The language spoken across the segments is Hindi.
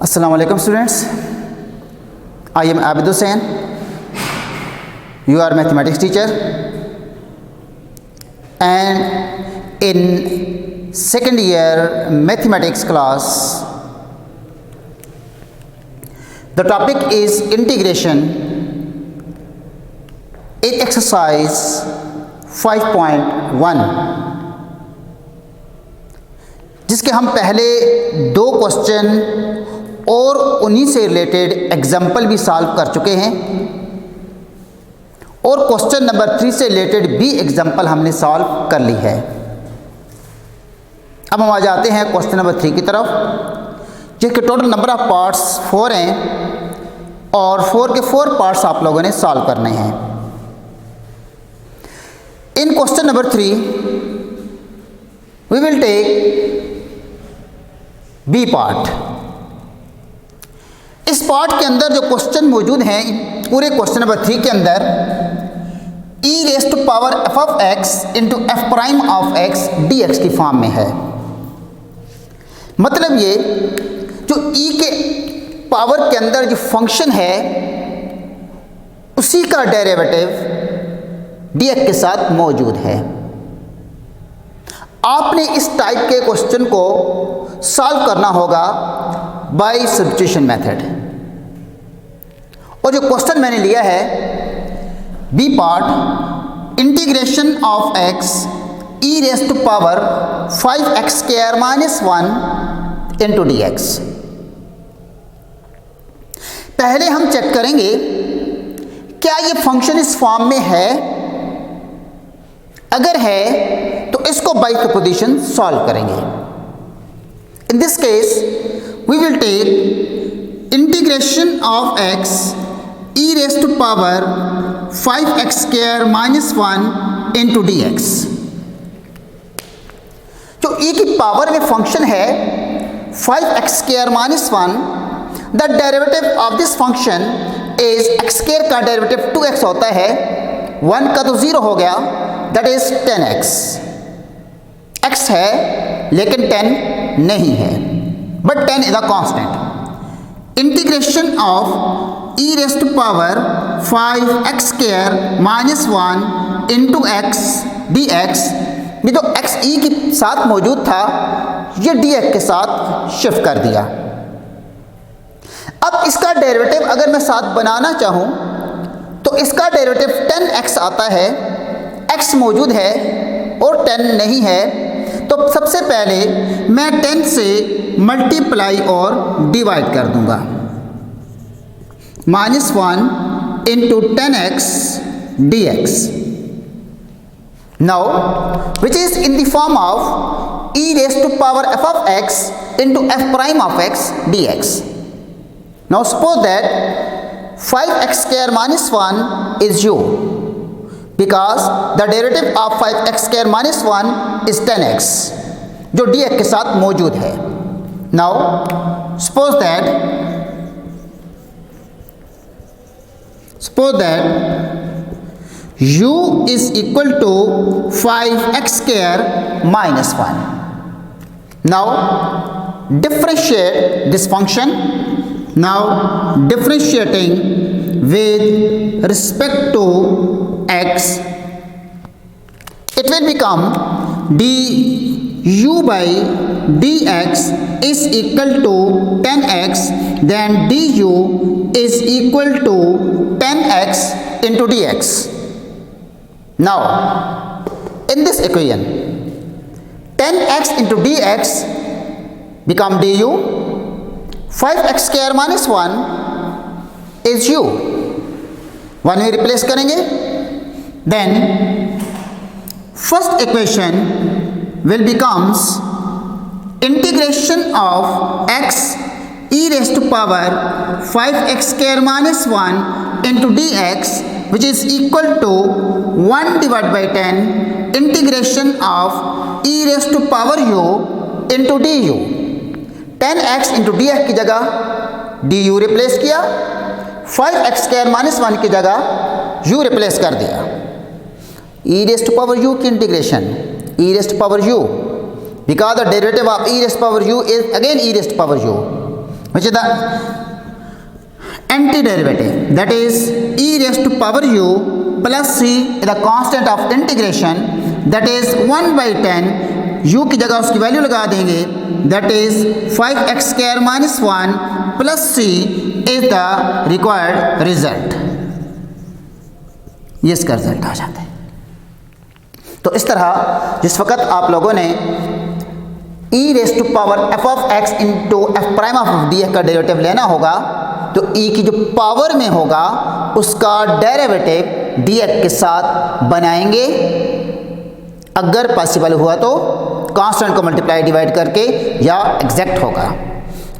Assalamualaikum students, I am Abid Hussain, your mathematics teacher, and in second year mathematics class the topic is integration in exercise 5.1, जिसके हम पहले दो क्वेश्चन और उन्हीं से रिलेटेड एग्जाम्पल भी सॉल्व कर चुके हैं और क्वेश्चन नंबर 3 से रिलेटेड भी एग्जाम्पल हमने सॉल्व कर ली है। अब हम आ जाते हैं क्वेश्चन नंबर 3 की तरफ, जिसके टोटल नंबर ऑफ पार्ट्स 4 हैं और 4 के 4 पार्ट्स आप लोगों ने सॉल्व करने हैं। इन question number 3 we will take B part. इस पार्ट के अंदर जो क्वेश्चन मौजूद हैं पूरे क्वेश्चन नंबर 3 के अंदर e raise to power f of x into F prime of x dx की फॉर्म में है। मतलब ये जो e के पावर के अंदर जो फंक्शन है उसी का डेरिवेटिव dx के साथ मौजूद है। आपने इस टाइप के क्वेश्चन को सॉल्व करना होगा बाय सब्स्टिट्यूशन मेथड। और जो क्वेश्चन मैंने लिया है B part, integration of x e raise to power 5x square minus 1 into D X. पहले हम चेक करेंगे क्या ये फंक्शन इस फॉर्म में है। अगर है तो इसको बाय सुपरपोजिशन सॉल्व करेंगे। In this case we will take integration of x e raised to power 5x square minus 1 into dx। जो e की पावर में फंक्शन है 5x square minus 1, the derivative of this function is x square का डेरिवेटिव 2x होता है, 1 का तो 0 हो गया, that is 10x। x है लेकिन 10 नहीं है, but 10 is a constant। Integration of e raised to power 5x square minus 1 into x dx, ये जो x e के साथ मौजूद था ये dx के साथ शिफ्ट कर दिया। अब इसका डेरिवेटिव अगर मैं साथ बनाना चाहूँ तो इसका डेरिवेटिव 10x आता है, x मौजूद है और 10 नहीं है, तो सबसे पहले मैं 10 से मल्टीप्लाई और डिवाइड कर दूंगा। -1 into 10x dx now which is in the form of e raise to power f of x into F prime of x dx। Now suppose that 5x square minus 1 is u, because the derivative of 5x square minus 1 is 10x जो dx के साथ मौजूद है। Now suppose that u is equal to 5x square minus 1। Now differentiate this function। Now differentiating with respect to x, it will become du by dx is equal to 10x, then du is equal to 10x into dx। Now in this equation 10x into dx become du, 5x square minus 1 is u, 1 में रिप्लेस करेंगे, then first equation will becomes integration of x e raised to power 5x square minus 1 into dx, which is equal to 1 divided by 10 integration of e raised to power u into du। 10x into dx की जगह du रिप्लेस किया, 5x स्क्वायर माइनस 1 की जगह u रिप्लेस कर दिया। e raise to power u की integration e raise to power u, because the derivative of e raised to power u is again e raised to power u, which is the antiderivative, that is e raised to power u plus c is the constant of integration, that is 1/10, u की जगह उसकी वैल्यू लगा देंगे, that is 5x square minus 1 plus c is the required result. ये इसका रिजल्ट आ जाता है। तो इस तरह जिस वक्त आप लोगों ने e raised to power f of x into F prime of dx का डेरिवेटिव लेना होगा, तो e की जो पावर में होगा उसका डेरिवेटिव dx के साथ बनाएंगे, अगर पॉसिबल हुआ तो कांस्टेंट को मल्टीप्लाई डिवाइड करके, या एग्जैक्ट होगा।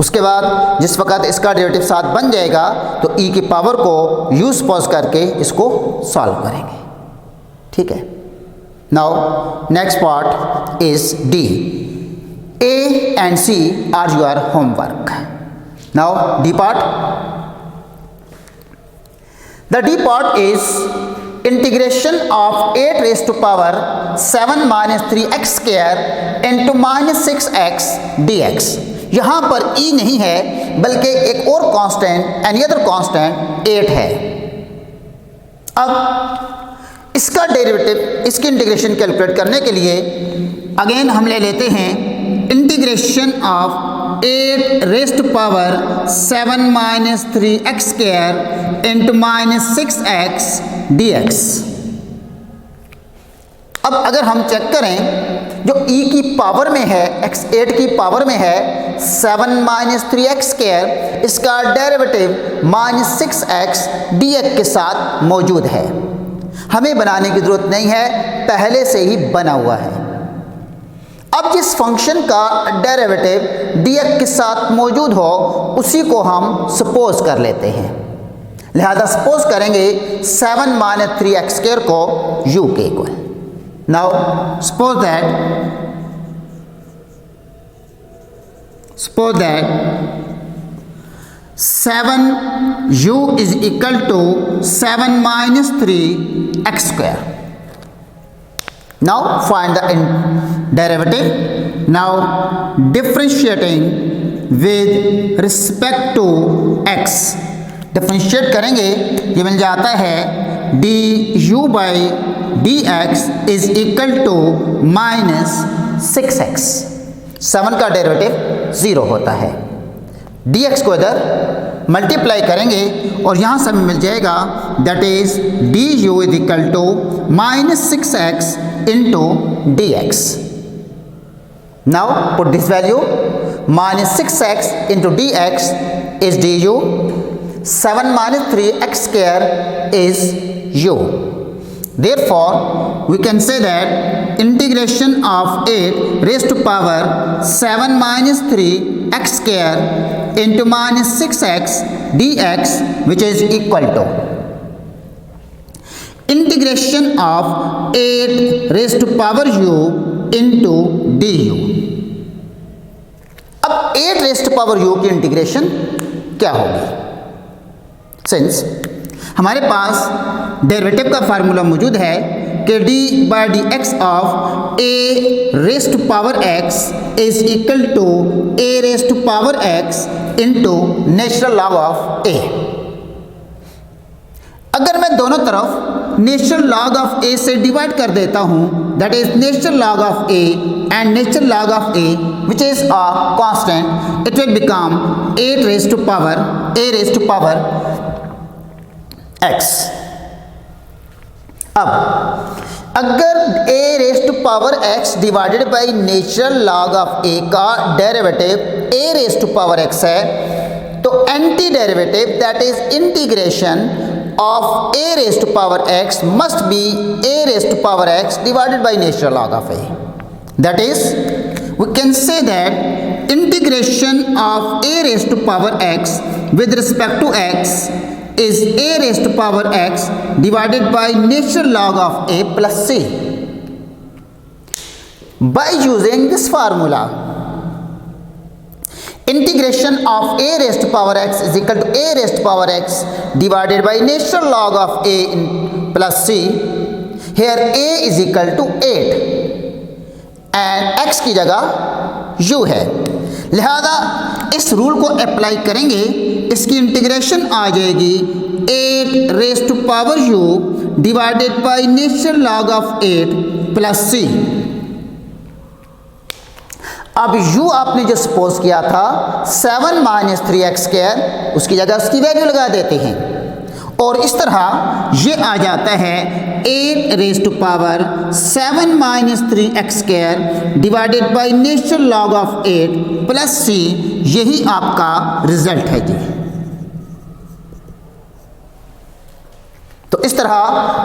उसके बाद जिस वक्त इसका डेरिवेटिव साथ बन जाएगा तो e की पावर को u सपोज करके इसको सॉल्व करेंगे। ठीक है। Now next part is D. A and C are your homework. Now D part. The D part is integration of 8 raised to power 7 minus 3x square into minus 6x dx. यहाँ पर E नहीं है बल्कि एक और कांस्टेंट, एनी अदर कांस्टेंट 8 है। अब इसका डेरिवेटिव, इसकी इंटीग्रेशन कैलकुलेट करने के लिए अगेन हम ले लेते हैं integration of 8 raised to power 7 minus 3x square into minus 6x dx। अब अगर हम चेक करें, जो e की पावर में है, x8 की पावर में है 7 माइनस 3x स्क्वायर, इसका डेरिवेटिव माइनस 6x dx के साथ मौजूद है। हमें बनाने की ज़रूरत नहीं है, पहले से ही बना हुआ है। अब जिस फंक्शन का डेरिवेटिव dx के साथ मौजूद हो उसी को हम सपोज कर लेते हैं। लिहाजा सपोज करेंगे 7 माइनस 3x स्क्वायर को u के equal. Now suppose that 7u is equal to 7 minus 3x square. Now find the derivative. Now differentiating with respect to x. Differentiate करेंगे, ये मिल जाता है du by dx is equal to minus 6x. 7 का डेरिवेटिव 0 होता है। dx को इधर मल्टीप्लाई करेंगे और यहाँ से हमें मिल जाएगा, that is du is equal to minus 6x into dx. Now put this value, minus 6x into dx is du, 7 minus 3x square is u. Therefore we can say that integration of 8 raised to power 7 minus 3x square into minus 6x dx, which is equal to integration of 8 raised to power u into du. अब 8 raised to power u की इंटीग्रेशन क्या होगी? सिंस हमारे पास डेरिवेटिव का फार्मूला मौजूद है कि d by d x of a raise to power x is equal to a raise to power x into natural log of a। अगर मैं दोनों तरफ नेचुरल लॉग ऑफ a से डिवाइड कर देता हूं, that is natural log of a and natural log of a which is a constant, it will become 8 raised to power a raised to power x। अब अगर a raised to power x divided by natural log of a का derivative a raised to power x है, तो anti derivative that is integration of a raised to power x must be a raised to power x divided by natural log of a. That is, we can say that integration of a raised to power x with respect to x is a raised to power x divided by natural log of a plus c. By using this formula, integration of a raised to power x is equal to a raised to power x divided by natural log of a plus c. Here a is equal to 8 and x की जगह u है, लिहाजा इस रूल को अप्लाई करेंगे, इसकी इंटीग्रेशन आ जाएगी 8 raise to power u divided by natural log of 8 plus c। अब u आपने जो सपोज किया था 7 माइनस 3x², उसकी जगह उसकी वैल्यू लगा देते हैं और इस तरह ये आ जाता है 8 raise to power 7 minus 3x² divided by natural log of 8 plus c। यही आपका रिजल्ट है जी। तो इस तरह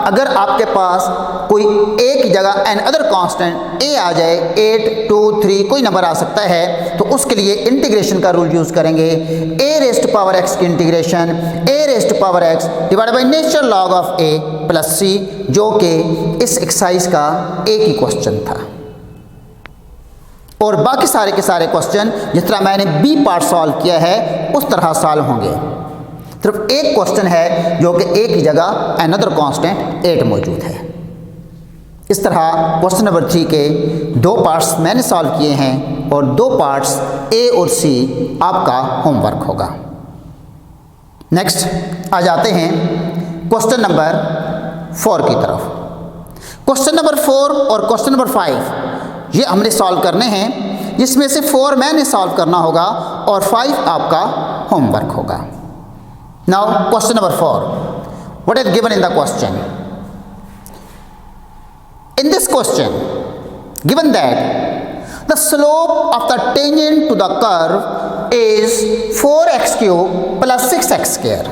अगर आपके पास कोई एक जगह एन अदर कांस्टेंट a आ जाए, 8, 2, 3 कोई नंबर आ सकता है, तो उसके लिए इंटीग्रेशन का रूल यूज़ करेंगे। a raise to power x की integration a raise to power x divide by natural log of a plus c, जो कि इस एक्सरसाइज का एक ही क्वेश्चन था। और बाकी सारे के सारे क्वेश्चन जिस तरह मैंने b पार्ट सॉल्व किया है उस तरह सॉल्व होंगे। सिर्फ एक क्वेश्चन है जो कि एक ही जगह अनदर कांस्टेंट 8 मौजूद है। इस तरह क्वेश्चन नंबर 3 के 2 पार्ट्स मैंने सॉल्व किए हैं और 2 पार्ट्स A और C आपका होमवर्क होगा। नेक्स्ट आ जाते हैं क्वेश्चन नंबर 4 की तरफ। क्वेश्चन नंबर 4 और क्वेश्चन नंबर 5 ये हमने सॉल्व करने हैं, जिसमें से 4 मैंने सॉल्व करना होगा और 5 आपका होमवर्क होगा। Now question number 4, what is given in the question? In this question given that the slope of the tangent to the curve is 4x cube plus 6x square,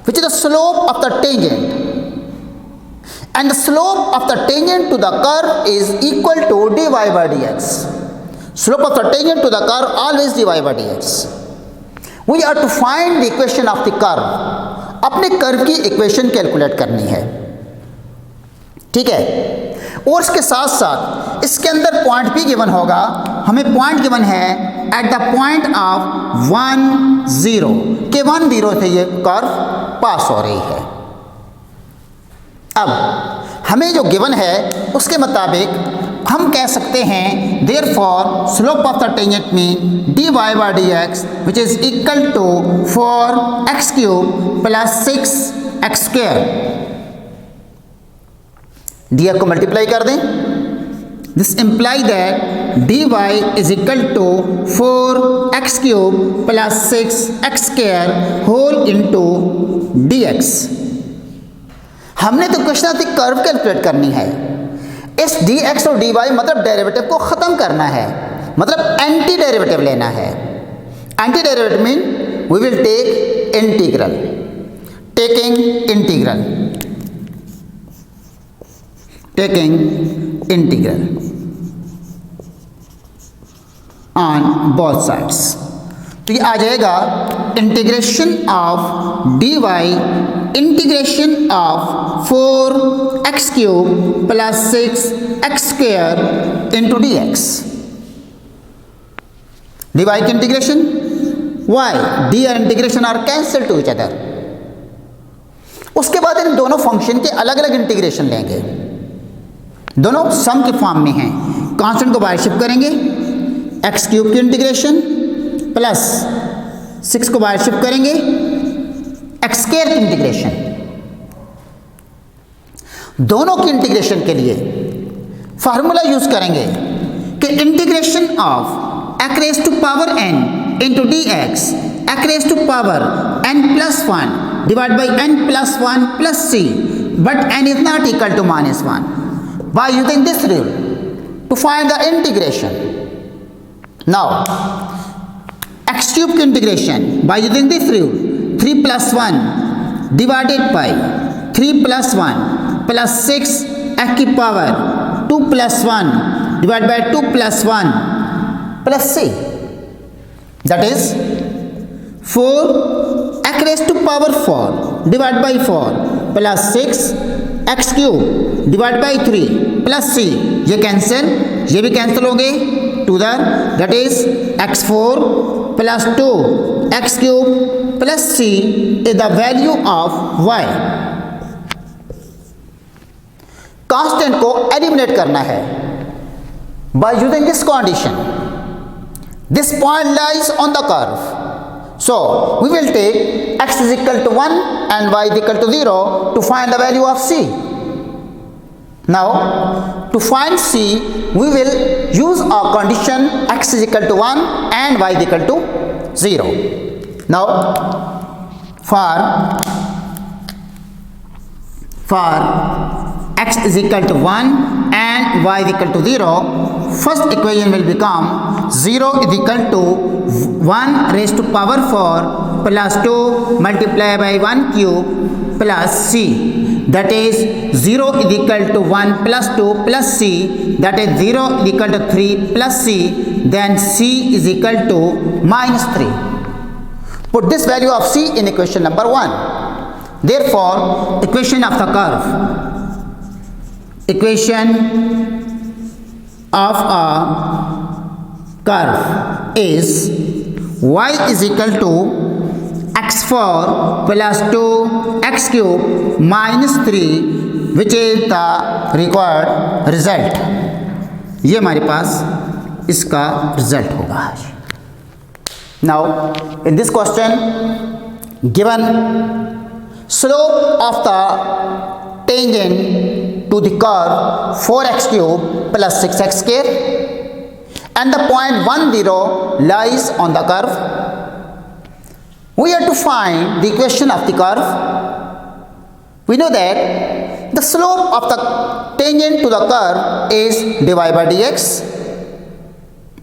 which is the slope of the tangent, and the slope of the tangent to the curve is equal to dy by dx. Slope of the tangent to the curve always dy by dx. We are to find the equation of the curve. अपने कर्व की इक्वेशन कैलकुलेट करनी है, ठीक है। और इसके साथ साथ इसके अंदर पॉइंट भी गिवन होगा। हमें पॉइंट गिवन है एट द पॉइंट ऑफ 1, 0 के 1, 0 से ये कर्व पास हो रही है। अब हमें जो गिवन है उसके मुताबिक हम कह सकते हैं therefore slope of the tangent mean dy by dx which is equal to 4x cube plus 6x square। dx को मल्टीप्लाई कर दें, this imply that dy is equal to 4x cube plus 6x square whole into dx। हमने तो question of the curve calculate करनी है। इस dx और dy मतलब डेरिवेटिव को ख़त्म करना है, मतलब एंटी डेरिवेटिव लेना है। Anti derivative mean we will take integral, taking integral on both sides. तो ये आ जाएगा integration of dy integration of 4x cube plus 6x square into dx। dy की इंटीग्रेशन y, d और integration are cancel to each other. उसके बाद इन दोनों फंक्शन के अलग अलग इंटीग्रेशन लेंगे, दोनों सम के फॉर्म में हैं। कांस्टेंट को बाहर शिफ्ट करेंगे, x क्यूब की इंटीग्रेशन प्लस 6 को बाहर शिफ्ट करेंगे, x स्क्वायर की इंटीग्रेशन। दोनों की इंटीग्रेशन के लिए फार्मूला यूज करेंगे कि integration of x raise to power n into dx x raise to power n plus 1 divide by n plus 1 plus c, but n is not equal to -1 by using this rule to find the integration. Now x cube की integration by using this rule 3 plus 1 divided by 3 plus 1 plus 6 x की power 2 plus 1 divided by 2 plus 1 plus c, that is 4 x raised to power 4 divided by 4 plus 6 x cube divided by 3 plus c। ये कैंसिल, ये भी कैंसिल हो गए टूदर, that is x4 plus 2 x cube plus c is the value of y। Constant को एलिमिनेट करना है by using this condition। This point lies on the curve. So we will take x is equal to 1 and y is equal to 0 to find the value of c. Now to find c, we will use our condition x is equal to 1 and y is equal to 0. Now for x is equal to 1 and y is equal to 0, first equation will become 0 is equal to 1 raised to power 4 plus 2 multiplied by 1 cube plus c, that is 0 is equal to 1 plus 2 plus c, that is 0 is equal to 3 plus c, then c is equal to minus 3. Put this value of c in equation number 1. Therefore, equation of the curve, equation of a curve is y is equal to x4 plus 2 x cube minus 3, which is the required result. ये हमारे पास इसका रिजल्ट होगा. Now in this question, given slope of the tangent to the curve 4x cube plus 6x square and the point 1 0 lies on the curve. We have to find the equation of the curve. We know that the slope of the tangent to the curve is dy by dx.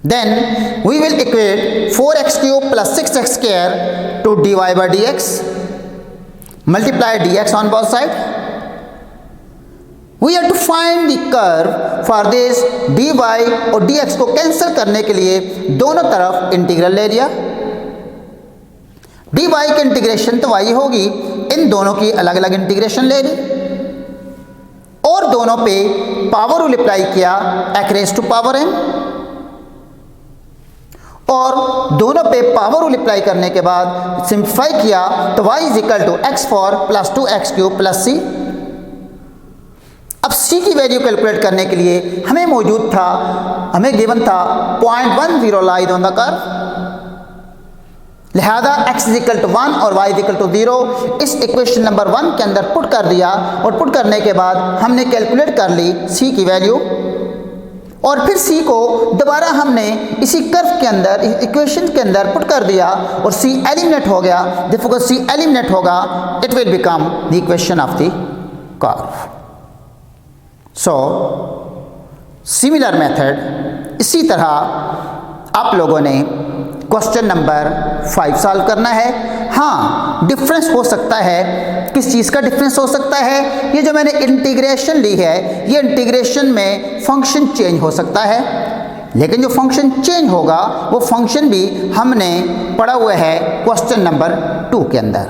Then we will equate 4x cube plus 6x square to dy by dx. Multiply dx on both sides. We have to find the curve. For this dy और dx को कैंसिल करने के लिए दोनों तरफ इंटीग्रल ले लिया. dy की इंटीग्रेशन तो y होगी, इन दोनों की अलग अलग इंटीग्रेशन ले ली और दोनों पे पावर रूल अप्लाई किया x raise to power n, और दोनों पे पावर रूल अप्लाई करने के बाद सिंप्लीफाई किया तो y is equal to x4 plus 2x cube plus c. अब c की वैल्यू कैलकुलेट करने के लिए हमें गिवन था 0.10 लाइज ऑन द कर्व. लिहाजा x इज इक्वल टू 1 और y इज इक्वल टू 0 इस इक्वेशन नंबर 1 के अंदर पुट कर दिया और पुट करने के बाद हमने कैलकुलेट कर ली c की वैल्यू और फिर c को दोबारा हमने इसी कर्व के अंदर इक्वेशन के अंदर पुट कर दिया और c एलिमिनेट हो गया. देखो c एलिमिनेट होगा it will become the equation of the curve. So similar method इसी तरह आप लोगों ने क्वेश्चन नंबर 5 सॉल्व करना है. हाँ, डिफरेंस हो सकता है. किस चीज़ का डिफरेंस हो सकता है? ये जो मैंने इंटीग्रेशन ली है, ये इंटीग्रेशन में फंक्शन चेंज हो सकता है, लेकिन जो फंक्शन चेंज होगा वो फंक्शन भी हमने पढ़ा हुआ है क्वेश्चन नंबर 2 के अंदर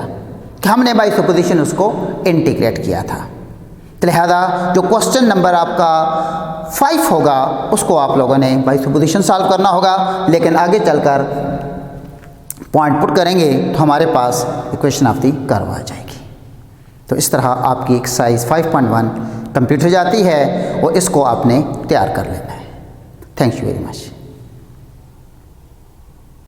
कि हमने बाय सुपोजिशन उसको इंटीग्रेट किया था. तो लिहाजा जो क्वेश्चन नंबर आपका 5 होगा उसको आप लोगों ने बाय सुपोजिशन सॉल्व करना होगा, लेकिन आगे चलकर पॉइंट पुट करेंगे तो हमारे पास इक्वेशन ऑफ द कर्व आ जाएगी. तो इस तरह आपकी एक्सरसाइज 5.1 कंप्लीट हो जाती है और इसको आपने तैयार कर लेना है. Thank you very much.